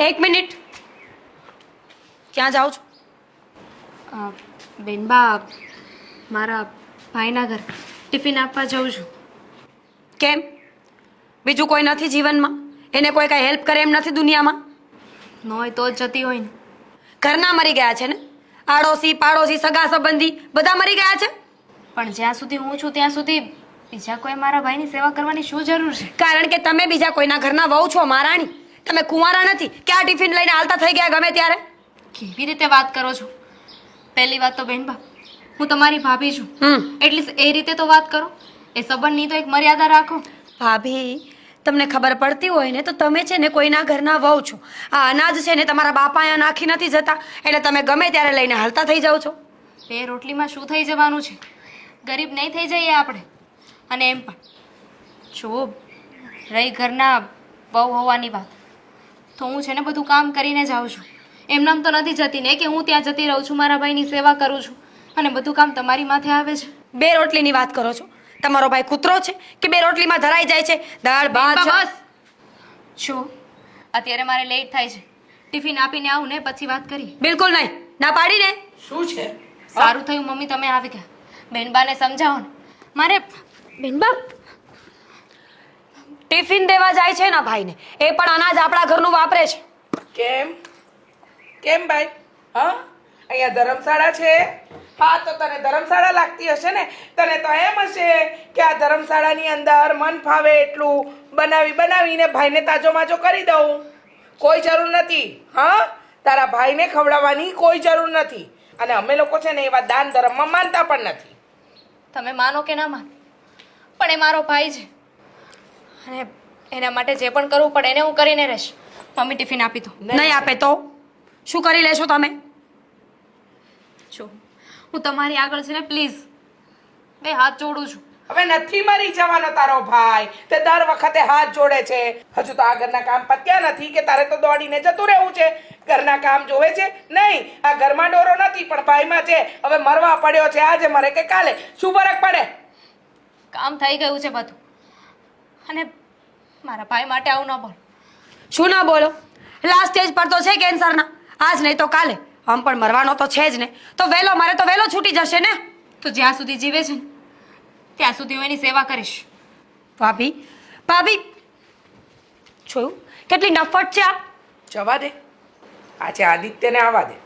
એક મિનિટ. ક્યાં જાઓ છો? બેનબા, મારા ભાઈના ઘર ટિફિન આપવા જાઉં છું. કેમ? બીજું કોઈ નથી જીવનમાં? એને કોઈ કાંઈ હેલ્પ કરે એમ નથી દુનિયામાં? ન હોય તો જ જતી હોય ને. ઘરના મરી ગયા છે ને? આડોશી પાડોશી સગા સંબંધી બધા મરી ગયા છે. પણ જ્યાં સુધી હું છું ત્યાં સુધી બીજા કોઈ મારા ભાઈની સેવા કરવાની શું જરૂર છે? કારણ કે તમે બીજા કોઈના ઘરના વહુ છો મહારાણી. તમે કુંવારા નથી કે આ ટિફિન લઈને હાલતા થઈ ગયા ગમે ત્યારે. કેવી રીતે વાત કરો છો? પહેલી વાત તો બેનબા, હું તમારી ભાભી છું. એટલી એ રીતે તો વાત કરો. એ સંબંધની તો એક મર્યાદા રાખો. ભાભી, તમને ખબર પડતી હોય ને તો તમે છે ને કોઈના ઘરના વહુ છો. આ અનાજ છે ને તમારા બાપા અહીંયા નાખી નથી જતા એટલે તમે ગમે ત્યારે લઈને હાલતા થઈ જાઓ છો. બે રોટલીમાં શું થઈ જવાનું છે? ગરીબ નહીં થઈ જઈએ આપણે. અને એમ પણ જો રહી ઘરના વહુ હોવાની વાત, તો હું છે ને બધું કામ કરીને જાઉં છું. એમ નામ તો નથી જતી ને કે હું ત્યાં જતી રહું છું, મારા ભાઈની સેવા કરું છું અને બધું કામ તમારી માથે આવે છે. બે રોટલીની વાત કરો છો? તમારો ભાઈ કૂતરો છે કે બે રોટલીમાં ધરાઈ જાય છે? દાળ ભાત બસ. જો અત્યારે મારે લેટ થાય છે. ટિફિન આપીને આવું ને પછી વાત કરીએ. બિલકુલ નહીં. ના પાડીને. શું છે? સારું થયું મમ્મી તમે આવી ગયા. બેનબાને સમજાવો ને. મારે બેનબા ટિફિન દેવા જાય છે ના ભાઈને, એ પણ અનાજ આપણા ઘરનું વાપરે છે. કેમ કેમ ભાઈ? હા, અહીંયા ધર્મશાળા છે. હા, તો તને ધર્મશાળા લાગતી હશે ને. તને તો એમ હશે કે આ ધર્મશાળાની અંદર મન ફાવે એટલું બનાવીને ભાઈને તાજો માજો કરી દઉં. કોઈ જરૂર નથી. હા, તારા ભાઈને ખવડાવવાની કોઈ જરૂર નથી. અને અમે લોકો છે ને એવા દાન ધર્મમાં માનતા પણ નથી. તમે માનો કે ના માનો, પણ એ મારો ભાઈ છે અને એના માટે જે પણ કરવું પડે એને હું કરીને રહીશ. મમ્મી ટિફિન આપી દો. નહીં આપે તો શું કરી લેશો તમે? જો હું તમારી આગળ છે ને પ્લીઝ બે હાથ જોડું છું. હવે નથી મરી જવાનો તારો ભાઈ. તે દર વખતે હાથ જોડે છે. હજુ તો આ ઘરના કામ પત્યા નથી કે તારે તો દોડીને જતું રહેવું છે. ઘરના કામ જોવે છે? નહીં, આ ઘરમાં ડોરો નથી પણ ભાઈમાં છે. હવે મરવા પડ્યો છે, આજે મરે કે કાલે, શું ફરક પડે? કામ થઈ ગયું છે બધું. અને મારા ભાઈ માટે આવું ન બોલ. શું ના બોલો? લાસ્ટ સ્ટેજ પર તો છે કેન્સરના. આજ નહીં તો કાલે આમ પણ મરવાનો તો છે જ ને. તો વહેલો મારે તો વહેલો છૂટી જશે ને. તો જ્યાં સુધી જીવે છે ને ત્યાં સુધી હું એની સેવા કરીશ. ભાભી, ભાભી જોયું કેટલી નફટ છે આ. જવા દે. આજે આદિત્યને આવવા દે.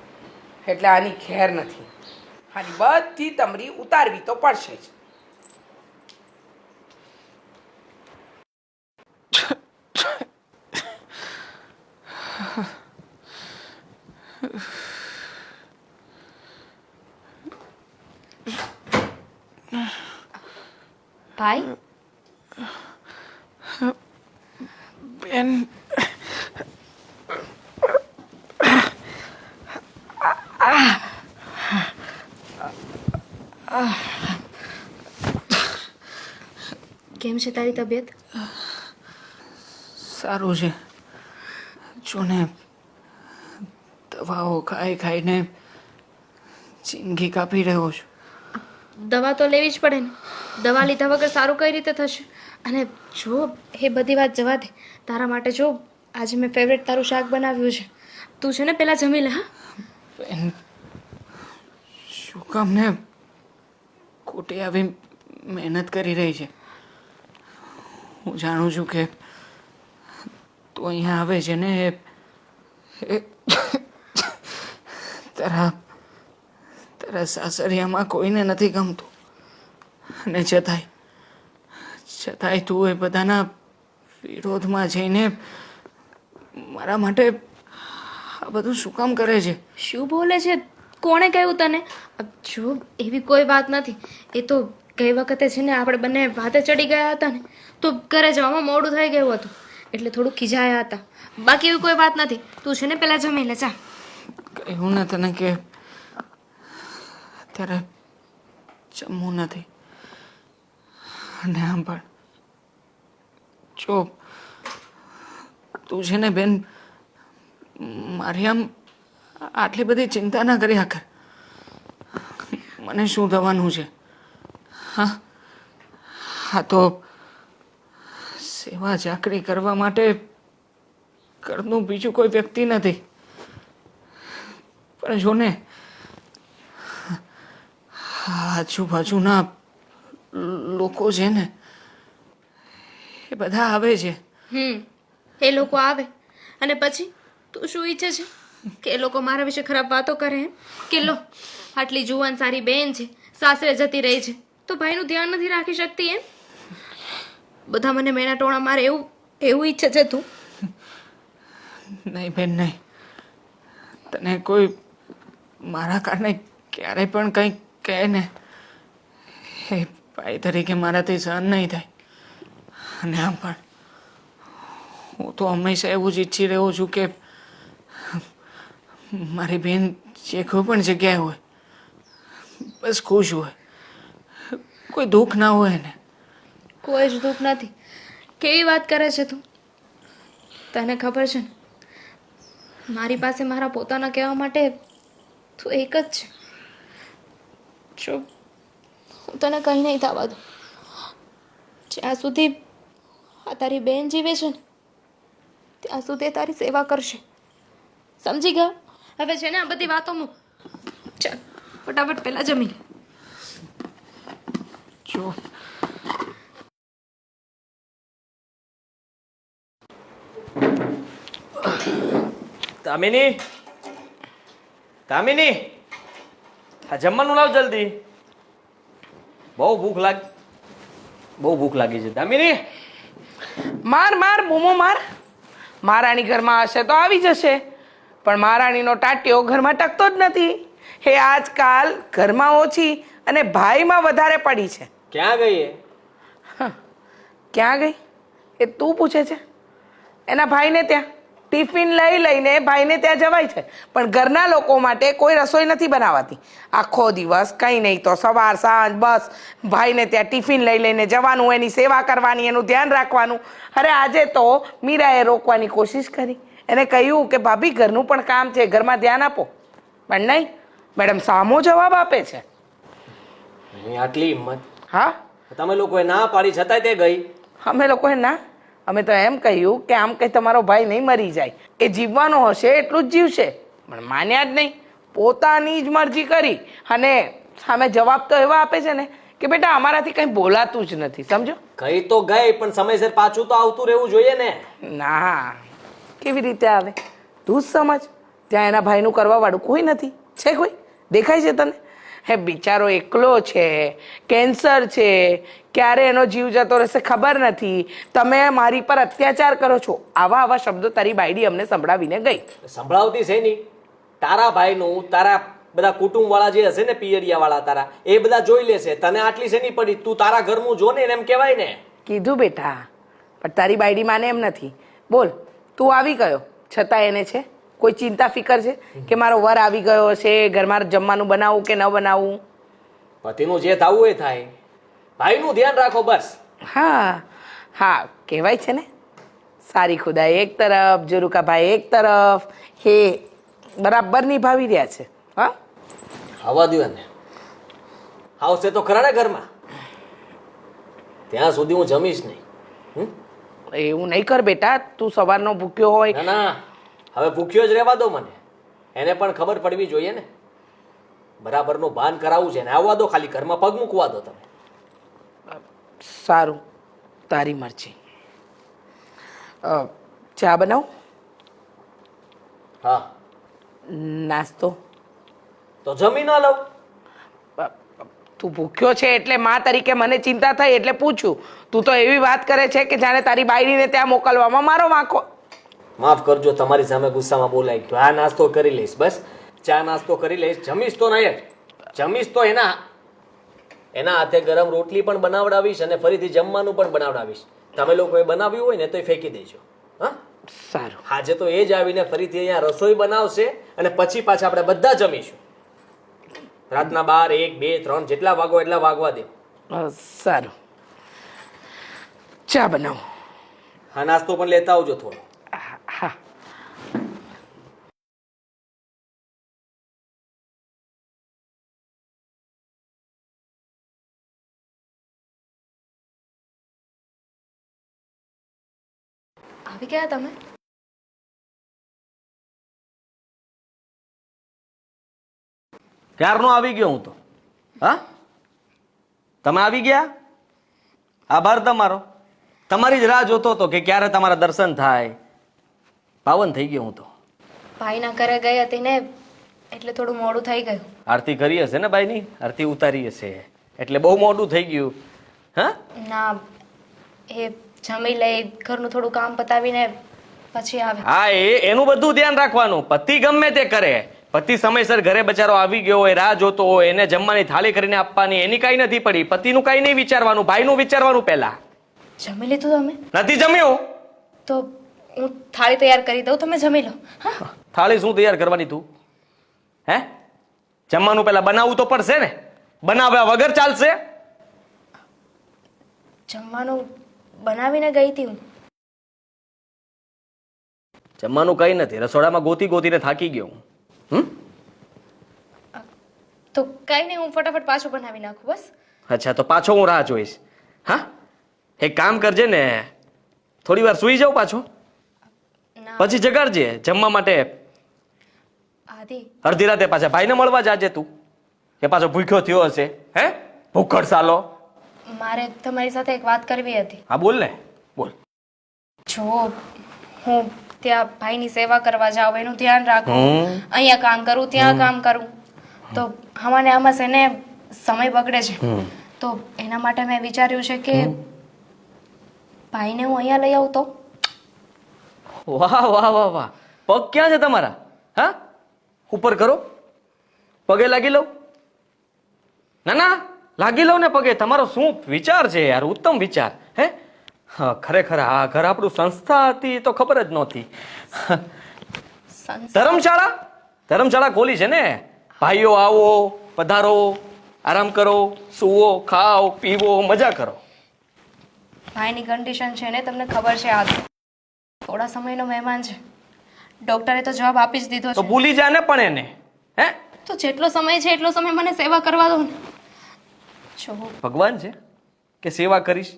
એટલે આની ખેર નથી. આની બધી તમરી ઉતારવી તો પડશે જ. ભાઈ બેન, કેમ છે તારી તબિયત? સારું છે. જો ને દવાઓ ખાઈને જિંદગી કાપી રહ્યો છું. દવા તો લેવી જ પડે ને. દવા લીધા વગર સારું કઈ રીતે થશે? અને જો એ બધી વાત જવા દે. તારા માટે જો આજે મેં ફેવરેટ તારું શાક બનાવ્યું છે. તું છે ને પેલા જમી લે. હા, બેન, શું કામ ને ખોટી આવી મહેનત કરી રહી છે? હું જાણું છું કે તું અહીંયા આવે છે ને એ તારા સાસરિયામાં કોઈને નથી ગમતું. અને છતાંય તું એ બધાના વિરોધમાં જઈને મારા માટે આ બધું શું કામ કરે છે? શું બોલે છે? કોણે કહ્યું તને? જો એવી કોઈ વાત નથી. એ તો ગઈ વખતે છે ને આપણે બંને વાતે ચડી ગયા હતા ને, તો ઘરે જવામાં મોડું થઈ ગયું હતું એટલે થોડું ખીજાયા હતા. બાકી એવી કોઈ વાત નથી. તું છે ને પેલા જમી લે. ચા. કહ્યું ને તને કે અત્યારે જમવું નથી. અને આમ પણ જો તું છે ને બેન, મારી આમ આટલી બધી ચિંતા ના કર્યા કર. મને શું થવાનું છે? હા, તો સેવા ચાકરી કરવા માટે ઘરનું બીજું કોઈ વ્યક્તિ નથી. પણ જો ને આજુબાજુના લોકો છે ને એ બધા આવે છે. એ લોકો આવે અને પછી તું શું ઈચ્છે છે કે એ લોકો મારા વિશે ખરાબ વાતો કરે એમ? કે લો આટલી જુવાન સારી બેન છે, સાસરે જતી રહી છે, તો ભાઈનું ધ્યાન નથી રાખી શકતી એમ? બધા મને મેણા ટોણા મારે એવું એવું ઈચ્છે છે તું? નહીં બેન, નહીં. તને કોઈ મારા કારણે ક્યારેય પણ કંઈ કહે ને એ ભાઈ તરીકે મારાથી સહન નહીં થાય. અને આમ પણ હું તો હંમેશા એવું જ ઈચ્છી રહ્યો છું કે મારી બેન જે કોઈ પણ જગ્યાએ હોય બસ ખુશ હોય, કોઈ દુઃખ ના હોય ને. કોઈ જ દુઃખ નથી. કેવી વાત કરે છે તું? તને ખબર છે ને મારી પાસે મારા પોતાના કહેવા માટે તું એક જ છે. જો હું તને કંઈ નહીં થવા દઉં. જ્યાં સુધી આ તારી બેન જીવે છે ને ત્યાં સુધી એ તારી સેવા કરશે. સમજી ગયો? હવે છે ને આ બધી વાતો મૂક. ચાલ ફટાફટ પહેલા જમી લે. જો દામિની, દામિની, આ જમવાનું લાવ જલ્દી. બહુ ભૂખ લાગી છે દામિની. માર માર બૂમો માર. મહારાણી ઘરમાં હશે તો આવી જશે, પણ મહારાણીનો ટાટિયો ઘરમાં ટકતો જ નથી. એ આજકાલ ઘરમાં ઓછી અને ભાઈમાં વધારે પડી છે. ક્યાં ગઈ એ? ક્યાં ગઈ એ તું પૂછે છે? એના ભાઈને ત્યાં ટિફિન લઈ લઈને ભાઈને ત્યાં જવાય છે, પણ ઘરના લોકો માટે કોઈ રસોઈ નથી બનાવાતી. આખો દિવસ કંઈ નહીં તો સવાર સાંજ બસ ભાઈને ત્યાં ટિફિન લઈ લઈને જવાનું, એની સેવા કરવાની, એનું ધ્યાન રાખવાનું. અરે આજે તો મીરાએ રોકવાની કોશિશ કરી, એને કહ્યું કે ભાભી ઘરનું પણ કામ છે, ઘરમાં ધ્યાન આપો, પણ નહીં, મેડમ સામો જવાબ આપે છે. એની આટલી હિંમત! હા, તમે લોકોએ ના પાડી છતાંય તે ગઈ. અમે લોકોએ ના, અમે તો એમ કહ્યું કે આમ કંઈ તમારો ભાઈ નહીં મરી જાય, એ જીવવાનો હશે એટલું જ જીવશે, પણ માન્યા જ નહીં. પોતાની જ મરજી કરી અને સામે જવાબ તો એવા આપે છે ને કે બેટા અમારાથી કંઈ બોલાતું જ નથી, સમજો. ગઈ તો ગઈ, પણ સમયસર પાછું તો આવતું રહેવું જોઈએ ને. ના, કેવી રીતે આવે તું જ સમજ. ત્યાં એના ભાઈનું કરવા વાળું કોઈ નથી. છે કોઈ? દેખાય છે તને? હે બિચારો એકલો છે, કેન્સર છે, ક્યારે એનો જીવ જતો રહેશે ખબર નથી. તમે મારી પર અત્યાચાર કરો છો. આવા આવા શબ્દો તારી બાયડી અમને સંભળાવીને ગઈ. સંભળાવતી છે નહીં. તારા ભાઈનું, તારા બધા કુટુંબ વાળા જે હશે ને, પિયરિયા વાળા તારા, એ બધા જોઈ લેશે. તને આટલી શેની પડી? તું તારા ઘરનું જો ને એમ કહેવાય ને. કીધું બેટા, પણ તારી બાયડી માને એમ નથી. બોલ, તું આવી ગયો છતાં એને છે કોઈ ચિંતા ફિકર છે કે મારો વર આવી ગયો હશે, ઘરમાં જમવાનું બનાવવું કે ન બનાવવું? પતિનું જે થવું એ થાય, ભાઈનું ધ્યાન રાખો બસ. હા હા, કહેવાય છે ને, સારી ખુદાઈ એક તરફ, જોરુકા ભાઈ એક તરફ, હે બરાબર નિભાવી રહ્યા છે. હા, આવવા દો ને, આવશે તો ખરા ને ઘરમાં. ત્યાં સુધી હું જમીશ નહીં. એવું નહીં કર બેટા, તું સવારનો ભૂખ્યો હોય. ના ના, હવે ભૂખ્યો જ રહેવા દો મને. એને પણ ખબર પડવી જોઈએ ને. બરાબરનું ભાન કરાવવું છે ને. આવવા દો, ખાલી ઘરમાં પગ મૂકવા દો તમે. સારું, તારી મરજી. ચા બનાવ? હા. નાસ્તો? તો જમી ન લઉં? તું ભૂખ્યો છે એટલે મા તરીકે મને ચિંતા થઈ એટલે પૂછ્યું. તું તો એવી વાત કરે છે કે જાણે તારી બાયડીને ત્યાં મોકલવામાં મારો વાંકો. માફ કરજો, તમારી સામે ગુસ્સામાં બોલાઈ ગયો. આ નાસ્તો કરી લઈશ, બસ ચા નાસ્તો કરી લઈશ. જમીશ તો નહીં જ. જમીશ તો એના હાથે ગરમ રોટલી પણ બનાવડાવીશ અને ફરીથી જમવાનું પણ બનાવડાવીશ. તમે લોકોએ બનાવ્યું હોય ને તો એ ફેંકી દેજો. હા, સારું. આજે તો એ જ આવીને ફરીથી અહીંયા રસોઈ બનાવશે અને પછી પાછા આપણે બધા જમીશું. રાતના 12, 1, 2, 3 જેટલા વાગો એટલા વાગવા દે. સારું, ચા બનાવો. હા, નાસ્તો પણ લેતા આવજો થોડો. હા. આવી ગયા તમે? ક્યારનો આવી ગયો હું તો. હા, તમે આવી ગયા, આભાર તમારો. તમારી જ રાહ જોતો હતો કે ક્યારે તમારા દર્શન થાય. પાવન થઈ ગયો હું તો. ભાઈના ઘરે ગઈ હતી ને એટલે થોડું મોડું થઈ ગયું. આરતી કરી હશે ને ભાઈની, આરતી ઉતારી હશે એટલે બહુ મોડું થઈ ગયું. હા, ના, એ જમી લઈ, ઘરનું થોડું કામ પતાવીને પછી આવે. હા, એનું બધું ધ્યાન રાખવાનું. પતિ ગમે તે કરે, પતિ સમયસર ઘરે બચારો આવી ગયો હોય, રાહ જોતો હોય, એને જમવાની થાળી કરીને આપવાની, એની કાંઈ નથી પડી. પતિનું કાંઈ નહીં વિચારવાનું, ભાઈનું વિચારવાનું પહેલા. જમી લીધું તમે? નથી જમ્યું? તો હું થાળી તૈયાર કરી દઉં, તમે જમી લો. હા, થાળી શું તૈયાર કરવાની તું? હે, જમવાનું પહેલા બનાવવું તો પડશે ને. બનાવ્યા વગર ચાલશે? જમવાનું બનાવીને ગઈ હતી હું. જમવાનું કઈ નથી, રસોડામાં ગોતી ગોતીને થાકી ગયો હું. તો કઈ નહીં, હું ફટાફટ પાછું બનાવી નાખું બસ. અચ્છા, તો પાછો હું રાહ જોઈશ. હા, એક કામ કરજે ને, થોડી વાર સુઈ જાઉં પાછો, ના પછી જગાડજે જમવા માટે. આદિ, અડધી રાતે પાછા ભાઈને મળવા જાજે તું, કે પાછો ભૂખ્યો થયો હશે. હે, ભૂખડ સાલો. મારે તમારી સાથે એક વાત કરવી હતી. હા, બોલ ને, બોલ. જો હું ત્યાં ભાઈની સેવા કરવા જાઉં, એનું ધ્યાન રાખું, હમ. અહીંયા કામ કરું, ત્યાં કામ કરું, તો આમાં ને આમાં છે ને સમય બગડે છે. તો એના માટે મેં વિચાર્યું છે કે ભાઈને હું અહીંયા લઈ આવું તો. વાહ વાહ વાહ વાહ, પગ ક્યાં છે તમારા? હા, ઉપર કરો, પગે લાગી લઉં. ના ના, લાગી લઉં ને પગે. તમારો શું વિચાર છે યાર, ઉત્તમ વિચાર. હે, હા, ખરેખર આ ઘર આપણું સંસ્થા હતી તો ખબર જ નહોતી. ધર્મશાળા ખોલી છે ને. ભાઈઓ આવો, પધારો, આરામ કરો, સુવો, ખાઓ, પીવો, મજા કરો. ભાઈની કન્ડિશન છે ને તમને ખબર છે, આ થોડા સમયનો મહેમાન છે. ડોક્ટરે તો જવાબ આપી જ દીધો તો છે. ભૂલી જા ને પણ એને. હે, તો જેટલો સમય છે એટલો સમય મને સેવા કરવા દો ને. જો ભગવાન છે કે સેવા કરીશ?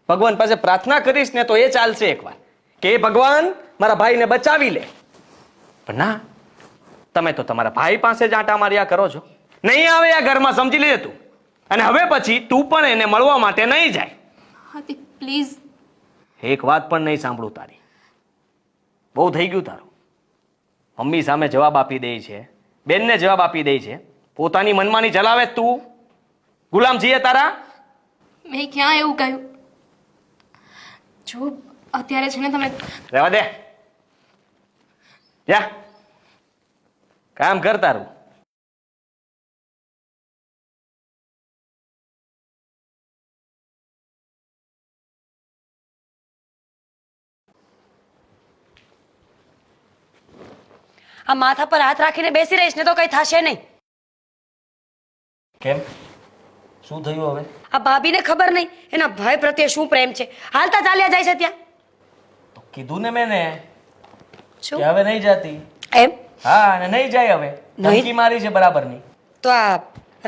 ભગવાન પાસે પ્રાર્થના કરીશ ને તો એ ચાલશે એકવાર, કે એ ભગવાન મારા ભાઈને બચાવી લે. પણ ના, તમે તો તમારા ભાઈ પાસે જ આંટા માર્યા કરો છો. નહીં આવે આ ઘરમાં, સમજી લેજે તું. અને હવે પછી તું પણ એને મળવા માટે નહીં જાય. આદિ પ્લીઝ. એક વાત પણ નહીં સાંભળું તારી. બહુ થઈ ગયું તારું. મમ્મી સામે જવાબ આપી દે છે, બેનને જવાબ આપી દે છે, પોતાની મનમાની ચલાવે તું. ગુલામ છીએ તારા? મેં ક્યાં એવું કહ્યું? જો અત્યારે છે ને તમે રહેવા દે, જા કામ કર તારું. આ માથા પર હાથ રાખીને બેસી રહીશ ને તો કઈ થશે નહીં. કેમ, શું થયું હવે? આ ભાભીને ખબર નહીં એના ભાઈ પ્રત્યે શું પ્રેમ છે, હાલતા ચાલ્યા જાય છે ત્યાં. તો કીધું ને મેં ને શું કે હવે નહીં જાતી. એમ? હા, અને નહીં જાય હવે. ધમકી મારી છે બરાબરની. તો આ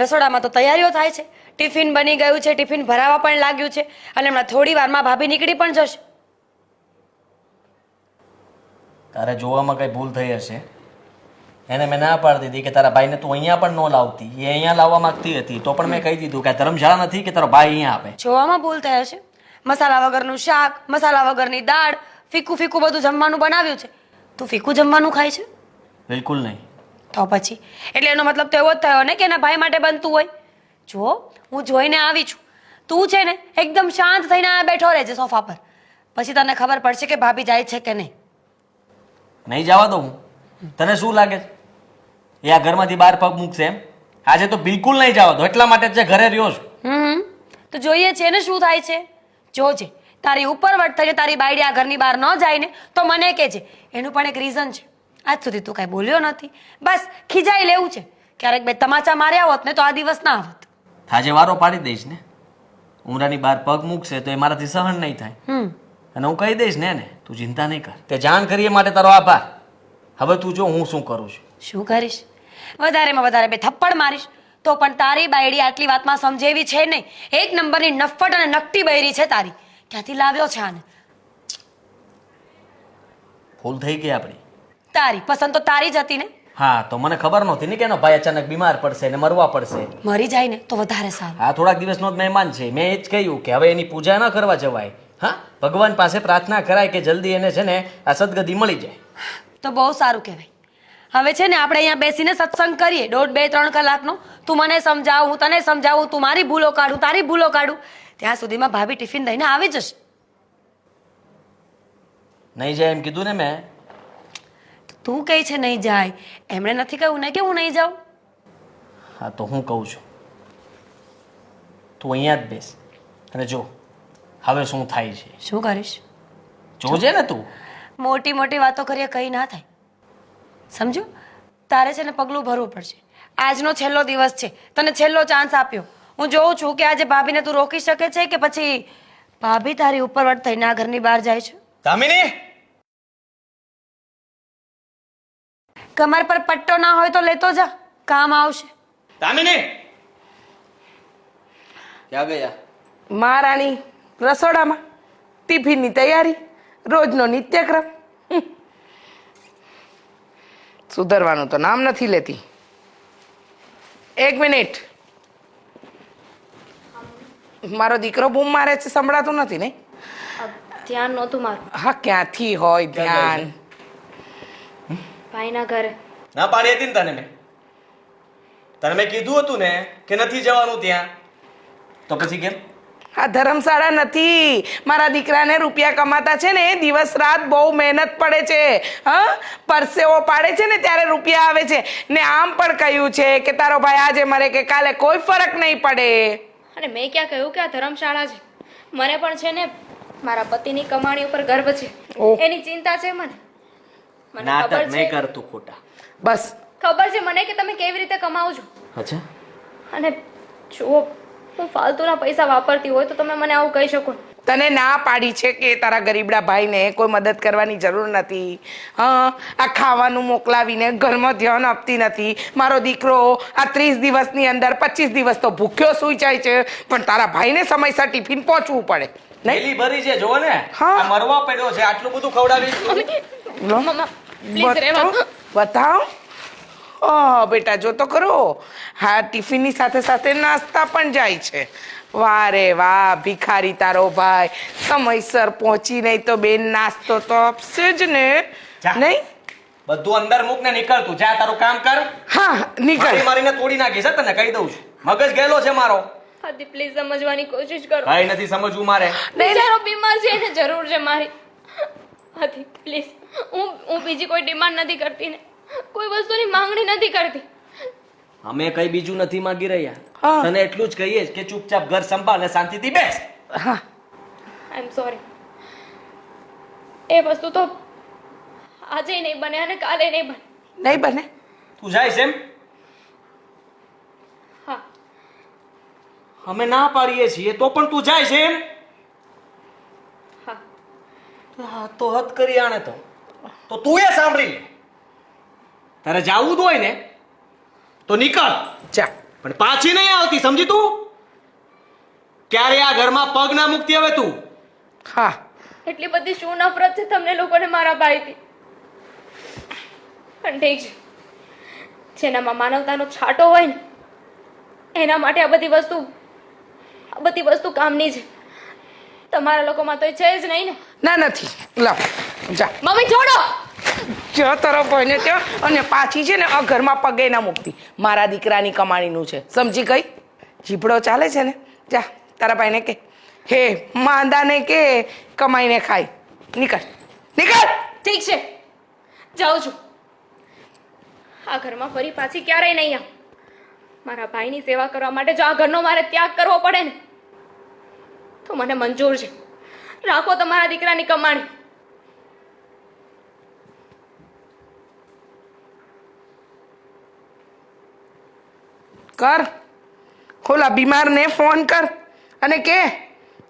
રસોડામાં તો તૈયારીઓ થાય છે, ટિફિન બની ગયું છે, ટિફિન ભરાવા પણ લાગ્યું છે, અને હમણાં થોડી વારમાં ભાભી નીકળી પણ જશે. તારે જોવામાં કઈ ભૂલ થઈ હશે. એને મેં ના પાડી દીધી કે તારા ભાઈને તું અહીંયા પણ ન લાવતી. એ અહીંયા લાવવા માંગતી હતી તો પણ મેં કહી દીધું કે આ ધર્મશાળા નથી કે તારો ભાઈ અહીંયા આપે. જોવામાં ભૂલ થઈ હશે. મસાલા વગરનું શાક, મસાલા વગરની દાળ, ફીકું ફીકું બધું જમવાનું બનાવ્યું છે. તું ફીકું જમવાનું ખાય છે? બિલકુલ નહીં. તો પછી એટલે એનો મતલબ તો એવો જ થયો ને કે એના ભાઈ માટે બનતું હોય. જો હું જોઈને આવી છું, તું છે ને એકદમ શાંત થઈને આ બેઠો રહેજે સોફા પર, પછી તને ખબર પડશે કે ભાભી જાય છે કે નહીં. નહીં જવા દઉં હું. તને શું લાગે છે એ આ ઘરમાંથી બહાર પગ મૂકશે એમ? આજે તો બિલકુલ નહીં જવા દો, એટલા માટે જ ઘરે રહ્યો છું. તો જોઈએ છે ને શું થાય છે. જોજે તારી ઉપર વટ થઈને તારી બાયડી આ ઘરની બહાર ન જાય ને તો મને કહેજે. એનું પણ એક રીઝન છે. આજ સુધી તું કાંઈ બોલ્યો નથી, બસ ખીજાઈ લેવું છે. ક્યારેક બે તમાચા માર્યા હોત ને તો આ દિવસ ના આવત. આજે વારો પાડી દઈશ ને, ઉમરાની બહાર પગ મૂકશે તો એ મારાથી સહન નહીં થાય. અને હું કહી દઈશ ને એને, તું ચિંતા નહીં કર. તે જાણ કરીએ માટે તારો આભાર. હવે તું જો હું શું કરું છું. શું કરીશ? વધારેમાં વધારે બે થપ્પડ મારીશ તો પણ તારી બાયડી આટલી વાતમાં સમજેવી છે નહીં. એક નંબરની નફ્ફટ અને નકટી બૈરી છે તારી. ક્યાંથી લાવ્યો છે આને? ભૂલ થઈ ગઈ આપણી. તારી પસંદ તો તારી જ હતી ને. હા તો મને ખબર નહોતી ને કે એનો ભાઈ અચાનક બીમાર પડશે ને મરવા પડશે. મરી જાય ને તો વધારે સારું. આ થોડાક દિવસનો જ મહેમાન છે. મેં એ જ કહ્યું કે હવે એની પૂજા ન કરવા જવાય. હા, ભગવાન પાસે પ્રાર્થના કરાય કે જલ્દી એને છે ને આ સદગતિ મળી જાય. તો બહુ સારું કહેવાય. હવે છે ને આપણે અહીંયા બેસીને સત્સંગ કરીએ 1.5, 2, 3 કલાકનો. તું મને સમજાવ, હું તને સમજાવું, તું મારી ભૂલો કાઢું, તારી ભૂલો કાઢું. ત્યાં સુધીમાં ભાભી ટિફિન દઈને આવી જશે. નહીં જાય એમ કીધું ને મેં. તું કહે છે નહીં જાય, એમણે નથી કહ્યું ને કે હું નહીં જાઉં. હા તો હું કહું છું, તું અહીંયા જ બેસ અને જો હવે શું થાય છે. શું કરીશ? જોજે ને તું. મોટી મોટી વાતો કરીએ કંઈ ના થાય, સમજો. તારે છે ને પગલું ભરવું પડશે. આજનો છેલ્લો દિવસ છે, તને છેલ્લો ચાન્સ આપ્યો. હું જોઉં છું કે આજે ભાભીને તું રોકી શકે છે કે પછી ભાભી તારી ઉપરવટ થઈને આ ઘરની બહાર જાય છે. દામિની, કમર પર પટ્ટો ના હોય તો લેતો જા, કામ આવશે. દામિની ક્યાં ગયા? મહારાણી રસોડામાં ટિફિનની તૈયારી, રોજનો નિત્યક્રમ. સુધરવાનું તો નામ નથી લેતી. 1 મિનિટ, મારો દીકરો બૂમ મારે છે, સંભળાતું નથી ને? ધ્યાન નહોતું મારું હા, ક્યાંથી હોય ધ્યાન? ભાઈના ઘરે. ના પાડી હતી ને તને મેં કીધું હતું ને કે નથી જવાનું ત્યાં, તો પછી કેમ? આ ધર્મશાળા નથી. મારા દીકરાને રૂપિયા કમાતા છે ને દિવસ રાત બહુ મહેનત પડે છે. હા, પરસેવો પાડે છે ને ત્યારે રૂપિયા આવે છે. ને આમ પણ કહ્યું છે કે તારો ભાઈ આજે મરે કે કાલે કોઈ ફરક નહીં પડે. અને મેં ક્યાં કહ્યું કે આ ધર્મશાળા છે? મને પણ છે ને મારા પતિની કમાણી ઉપર ગર્વ છે. ઓહ. એની ચિંતા છે મને. મને નાટક ખબર નહીં છે, કરતું ખોટા. બસ ખબર છે મને કે તમે કેવી રીતે કમાવો છો. અચ્છા, અને જો હું ફાલતુના પૈસા વાપરતી હોય તો તમે મને આવું કહી શકો. તને ના પાડી છે કે તારા ગરીબડા ભાઈને કોઈ મદદ કરવાની જરૂર નથી. હા, આ ખાવાનું મોકલાવીને ઘરમાં ધ્યાન આપતી નથી. મારો દીકરો આ 30 દિવસની અંદર 25 દિવસ તો ભૂખ્યો સૂઈ જાય છે, પણ તારા ભાઈને સમયસર ટિફિન પહોંચવું પડે નહીં? પેલી ભરી છે જો ને, હા. આ મરવા પડ્યો છે, આટલું બધું ખવડાવી. લો, મમ્મા પ્લીઝ રહેવા દો. બતાવ. ઓહ બેટા, જો તો ખરો. હા, ટિફિનની સાથે સાથે નાસ્તા પણ જાય છે. વાહ રે વાહ, ભિખારી તારો ભાઈ. સમયસર પહોંચી નહીં તો બેન નાસ્તો તો આપશે જ ને. જા. નહીં? બધું અંદર મૂક ને નીકળ તું. જા તારું કામ કર. હા, નીકળ. મારી મારીને તોડી નાખીશ હે, તને કહી દઉં છું. મગજ ગયેલો છે મારો. આદિ પ્લીઝ સમજવાની કોશિશ કરો. કઈ નથી સમજવું મારે. બિચારો બીમાર છે, એને જરૂર છે મારી. આદિ પ્લીઝ, હું બીજી કોઈ ડિમાન્ડ નથી કરતી ને કોઈ વસ્તુની માંગણી નથી કરતી. અમે કઈ બીજું નથી માંગી રહ્યા. હા. તને એટલું જ કહીએ કે ચૂપચાપ ઘર સંભાળ ને શાંતિથી બેસ. હા, આઈ એમ સોરી. એ વસ્તુ તો આજે નહીં બને અને કાલે નહીં બને. નહીં બને. તું જાય છે એમ? હા, અમે ના પાડીએ છીએ તો પણ તું જાય છે એમ? હા. હા તો હદ કરી આણે તો તું એ સાંભળી લે. તારે જાવું જ હોય ને તો નીકળ, જા. પણ પાછી નહીં આવતી, સમજી તું? ક્યારે આ ઘરમાં પગ ના મૂકતી હવે તું. હા, એટલી બધી શું નફરત છે તમને લોકોને મારા ભાઈથી. પણ ઠીક છે, જેનામાં માનવતાનો છાંટો હોય ને એના માટે આ બધી વસ્તુ કામની છે. તમારા લોકોમાં તો એ છે જ નહીં ને. ના નથી. લાવ, જા. મમ્મી છોડો. જો તારો ભાઈને ત્યાં, અને પાછી છે ને આ ઘરમાં પગે ના મૂકતી. મારા દીકરાની કમાણીનું છે, સમજી ગઈ? જીભડો ચાલે છે ને, જા તારા ભાઈને કે હે માંદાને કે કમાઈને ખાય. નીકળ, નીકળ. ઠીક છે, જાઉં છું. આ ઘરમાં ફરી પાછી ક્યારેય નહીં આવ. મારા ભાઈની સેવા કરવા માટે જો આ ઘરનો મારે ત્યાગ કરવો પડે ને તો મને મંજૂર છે. રાખો તમારા દીકરાની કમાણી. કર. ઓલા બીમારને ફોન કર અને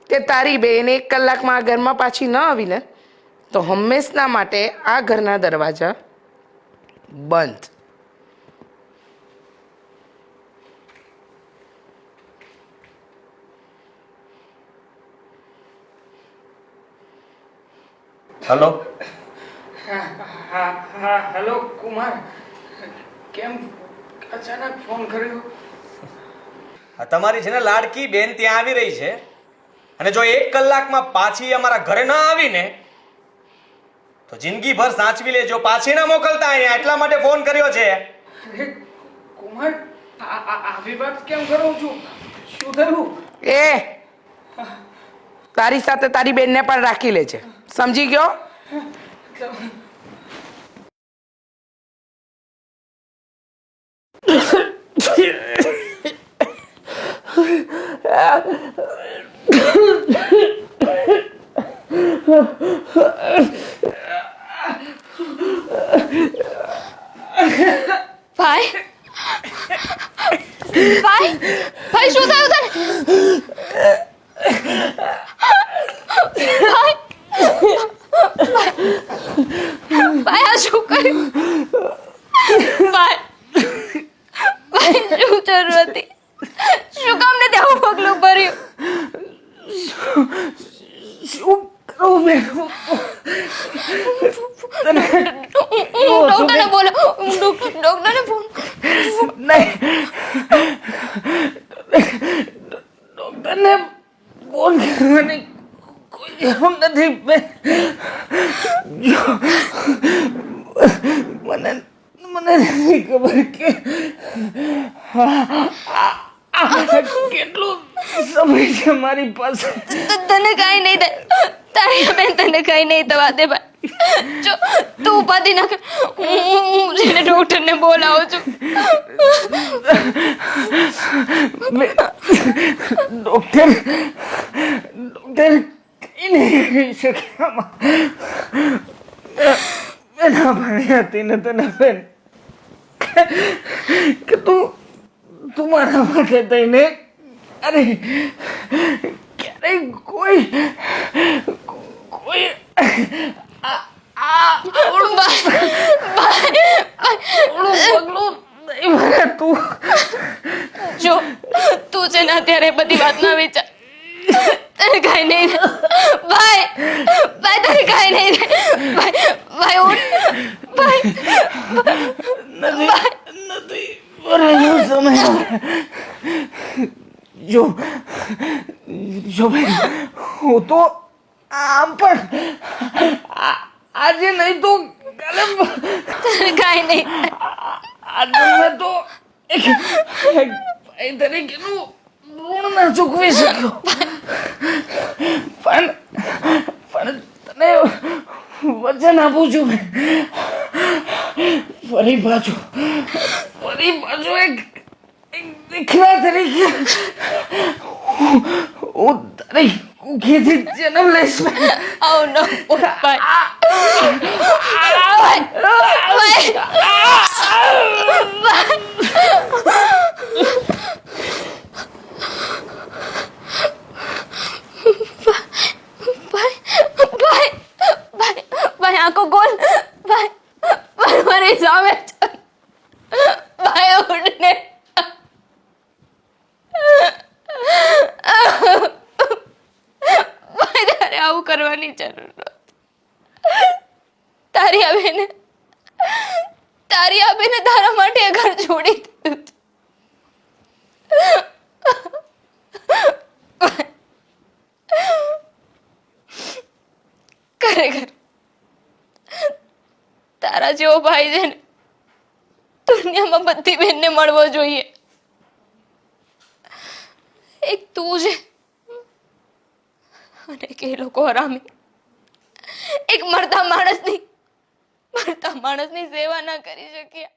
કે તારી બેન 1 કલાકમાં આ ઘરમાં પાછી ન આવી ને તો હંમેશના માટે આ ઘરના દરવાજા બંધ. હલો, હા હેલો કુમાર, કેમ અચાનક ફોન કર્યો? આ તમારી છે ને લાડકી બેન ત્યાં આવી રહી છે અને જો 1 કલાકમાં પાછી અમારા ઘરે ના આવીને તો જિંદગીભર સાચવી લેજો, પાછી ના મોકલતા અહીંયા, એટલા માટે ફોન કર્યો છે. અરે કુમાર, આવી વાત કેમ કરું છું? શું થયું? એ તારી સાથે તારી બેનને પણ રાખી લે છે, સમજી ગયો? ભાઈ ભાઈ ભાઈ શું થયું તને? ભાઈ ભાઈ આ શું કર્યું? ભાઈ ભાઈ શું જરૂર હતી? શું કામ નથી આવું પગલું ભર્યું? શું કરું બેન? ડોક્ટરને બોલો, ડોક્ટરને ફોન. નહીં, ડોક્ટરને ફોન કરવાની કોઈ જરૂર નથી બેન. જો મને નથી ખબર કે કેટલો સમય છે મારી પાસે. તને કાંઈ નહીં થાય, તારી બેન તને કાંઈ નહીં થવા દે ભાઈ. જો તું ઉપાધિ ના કર, હું જઈને ડોક્ટરને બોલાવું છું. ડોક્ટર કઈ નહીં કહી શકે આમાં. બેન ભણી હતી ને તને બેન કે તું મારા માટે થઈને અરે ક્યારેય કોઈ તું જો તું છે ને અત્યારે બધી વાત ના વિચાર. તને કાંઈ નહીં થાય. ભાઈ ભાઈ તને કાંઈ નહીં થાય. ભાઈ ઉઠ. ભાઈ નથી ભરાયો સમય. જો ભાઈ હું તો આમ પણ આજે નહીં તો કાલે તને કાંઈ નહીં. આજે મેં તો એક ભાઈ તરીકેનું ઋણ ના ચૂકવી શક્યો, પણ તને વચન આપું છું મેં, ફરી પાછું એક દીકરા તરીકે હું તારી કુખીથી જન્મ લઈશ. Oh no, ભાઈ. ભાઈ આંખો ગોલ. ભાઈ મારી સામે ભાઈ ઉઠને. ભાઈ તારે આવું કરવાની જરૂર નથી. તારી આબેને તારા માટે આ ઘર છોડી દીધું છે. ખરેખર તારા જેવો ભાઈ છે ને દુનિયામાં બધી બેનને મળવો જોઈએ. એક તું છે અને એક એ લોકો હરામી. એક મરતા માણસની સેવા ના કરી શક્યા.